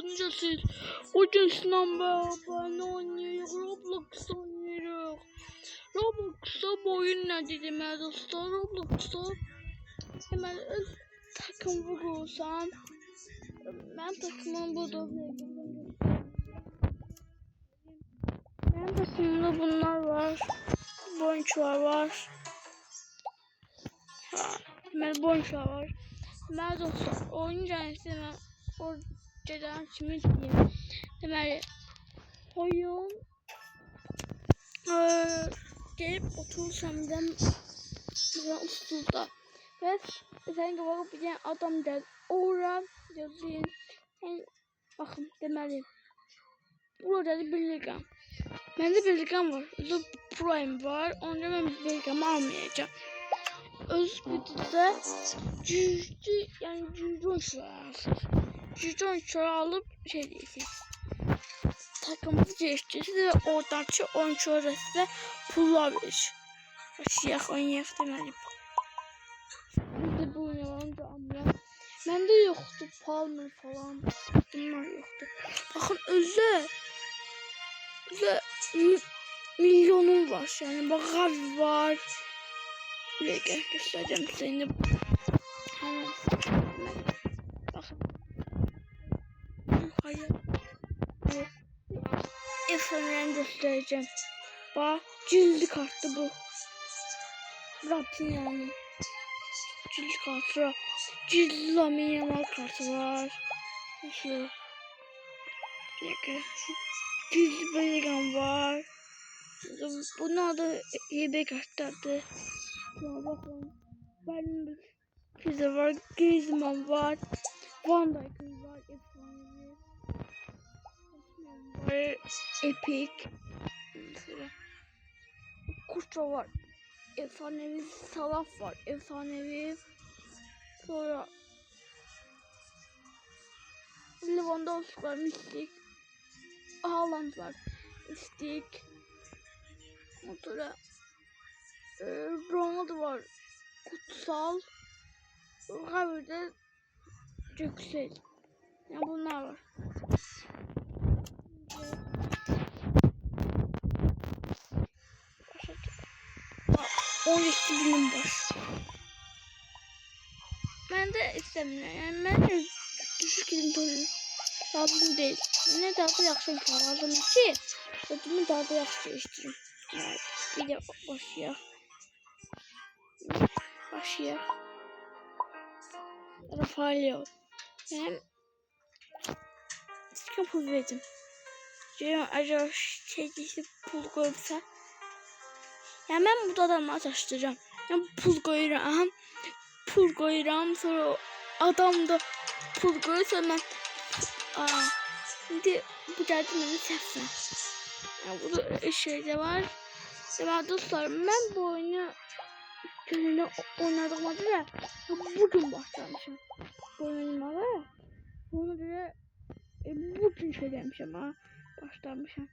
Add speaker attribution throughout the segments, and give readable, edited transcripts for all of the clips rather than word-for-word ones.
Speaker 1: tanıyacağız. Bugün sınavda ben oynuyoruz. Roblox oynuyoruz. Roblox'ta bu oyun ne dedim ya dostlar? Roblox'ta hemen öz takım vurursam ben takımım burada. Benim takımımda bunlar var. Bonçlar var. Hemen bonçlar var. Ben dostlar oynayacağım hemen oradan şimdi diyeyim. Hemen oyun gelip oturursam ben stulda ve sen bakıp bir tane adam der oraya yazayım. Bakın demeli. Burada da birlikam. Bende birlikam var. The Prime var. Onca ben birlikam almayacağım. Özgür'de cüzdan şöyle alıp şey diyeceğiz. Takımımızı değiştireceğiz ve oradan oyuncu arasında pullar verir. Başlayak oynayak demeliyim. Bizde bu oynayalım da ama bende yoktu Palmer falan. Bunlar yoktu. Bakın özel milyonum var yani. Bak abi var. Buraya gel göstereceğim seni. Hemen. Bakın. Hayır. Efendim göstereceğim. Bak cildi kartı bu. Rap'in yani. Cildi kartı. Cildi Lamin Yamal kartı var. Şu. Cildi Bellingham var. Bunlar da hibe kartlardı. Bakın. Benim Pizza var. Griezmann var. Van Dijk'ın var. Efsanevi. Epic. Mesela. Kurça var. Efsanevi. Salah var. Efsanevi. Sonra Lewandowski var. Mistik. Haaland var. Mistik. Sonra Ronaldo var. Kutsal. Haberde Yüksel. Yani bunlar var. 12.000 var. Ben de istemiyorum. Yani ben düşük internet'im lazım değil. Ne daha da yakışım lazım ki ödümü daha da yakıştırayım. Evet. Bir de başlıyor. Rafael. Ben sıkı pul verdim. Diyorum acaba şeydeki pul koyupsa. Yani ben bu adamı taştıracağım. Yani pul koyuram. Sonra adam da pul koyursa ben şimdi bu derdimini sevsen. Yani bu da şeyde var. Ama dostlarım ben bu oyunu gününü oynadığıma göre bugün başlamışım. Bu oyunuma göre bunu göre bugün şey demişim ha. Başlamışım.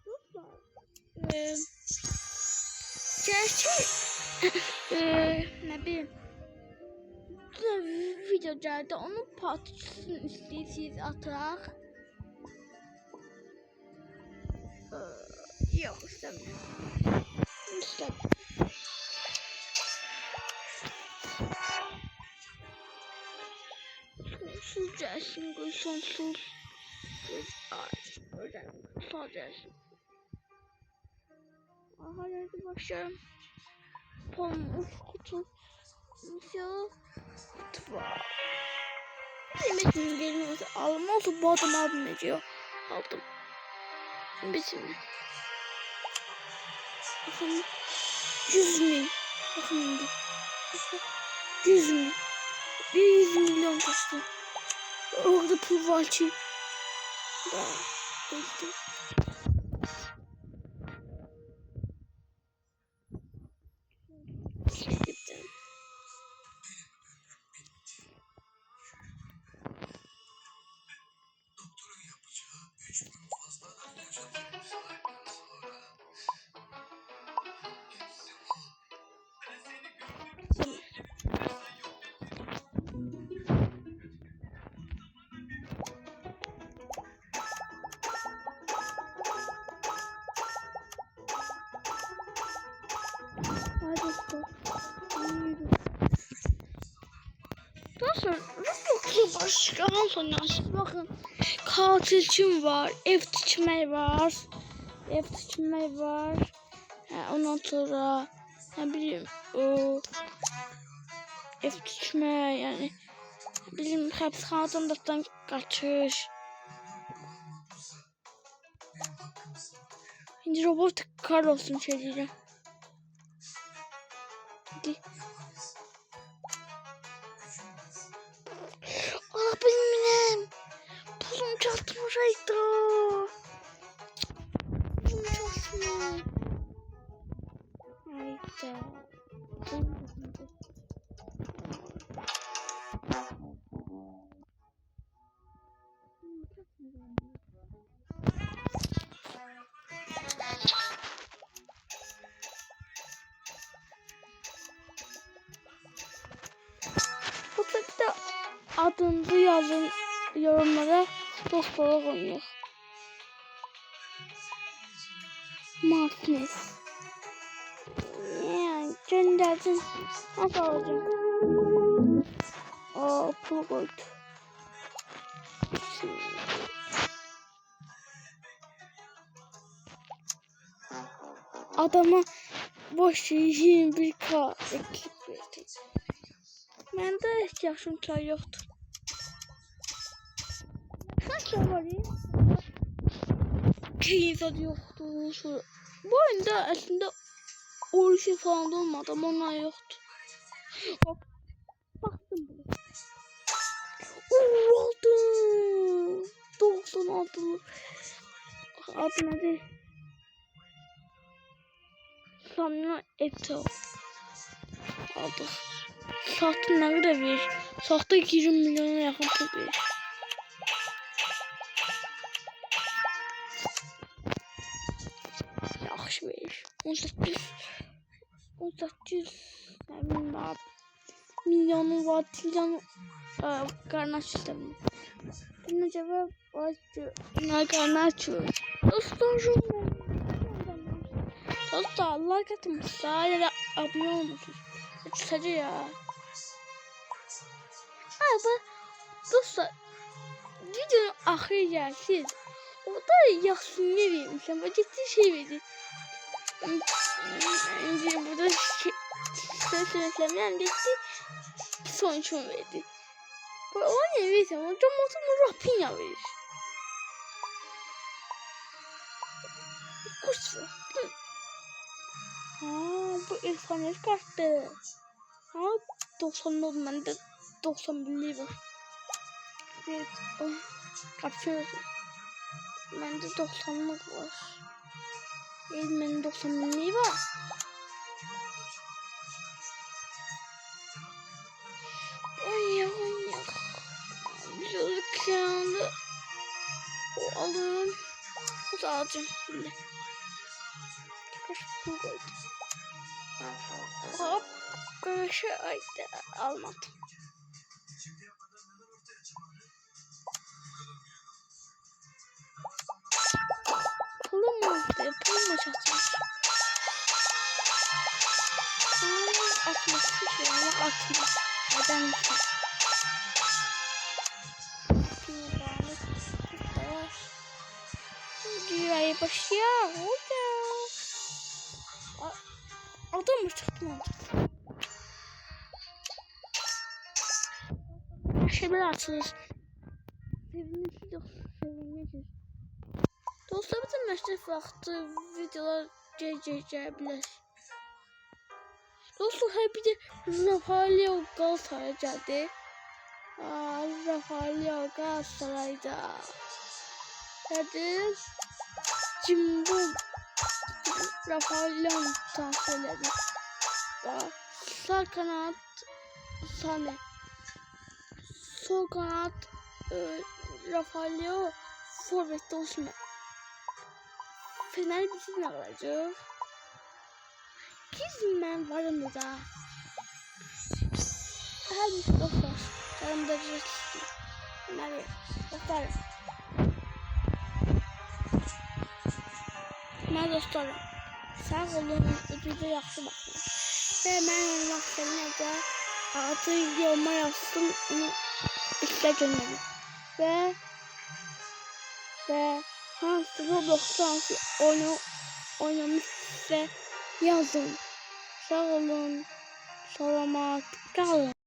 Speaker 1: Dostlar. Ne bileyim. Bu videolarda onun parçasını isterseniz atarak. Yok istemiyorum. Sonsuz gelsin, sonsuz. Sağ gelsin. Aha nerede başlarım? Kutu. Mesela kutu var. Benim gelin olsa alma olsa bu adam abim ediyor. Aldım. Bizim. Bakın 100.000. Bakın şimdi. 100.000. 100 milyon kastı. Orada pul var ki. Değiştim. Ondan sonra Roblox'ta başka hansı oynarsınız? Bakın katilçim var, ev tikmək var. Ondan sonra ne bileyim o ev tikmək, yani bizim həbsxanadan qaçış. Şimdi robot kar olsun şey diyeceğim. Hadi. Ah benim. Pulum çatmışaydı. Pulum çatmış. Hayda. Bu da adını yazın yorumlara, dost olarak oynayaq. Martins. Yani göndərdin. Nasıl alacağım? Aa, pul koydu. Adama boş 21k ekip verdi. Məndə heç yaşım çay yoxdur. Kaç var ya? Keyifat yoktur. Bu oyunda aslında o şey falan da olmadı ama onlar yoktu. Bak, baktım bunu. Aldım. 96. Adı nedir? Samina Eto. Aldık. Sahtı ne kadar verir? Sahtı 200 milyona yakın pul verir. Yaxşı verir. 18 milyonu var. Trilyonu karnaç sistemi. Buna cevap var ki karnaç var. Dostlarım. Dostlar like atmışsa ya da abone olmuşsunuz. Sadece ya. Ama dostlar videonun ahırı gelsin. Orada Yasin'e vermişim. Ben ciddi şey verdim. Burada söylemem ciddi sonuç verdi. Bu o ne versem? O Camat'ın Rapinya verir. Kuş var. Bu efsanevi kartı. 90 oldu, bende 91'liği var. Evet, kapışıyoruz. Bende 90'lık var. Benim 91'liği var. Oynak. Birazcık yanında o alırım. O da alacağım. Bile. Kaç pul koydum. Hop. Karşı ayda almadım. Pulum mu? Pulum mu çatmış? Atması bir şey ama atma. Neden misin? Dünyayı başlıyor. Adam mı çıktı mı? Şeyler açılır. Sevinmişiz. Dostlar bütün məşrəf vaxtı videolar gəlir. Dostlar bir de Rafael Galatasaray gəldi. Rafael Galatasaray'da. Hadi. Cimbom. Rafael transferleri. Sağ kanat Sane. Sol kanat Rafael forvet Osman. Fener bizim alacak. Gizmen varım da. Her bir dostlar. Yanımda cüretli. Fener dostlarım. Fener dostlarım. Sağ olun. Ödüde yaxşı baxın. Və mən olmaq istəyirəm. Artık yoruma yazsın, onu işte gönderin. Ve hangi Roblox hangi oyunu oynamışsa yazın. Sağ olun. Selamat kalın.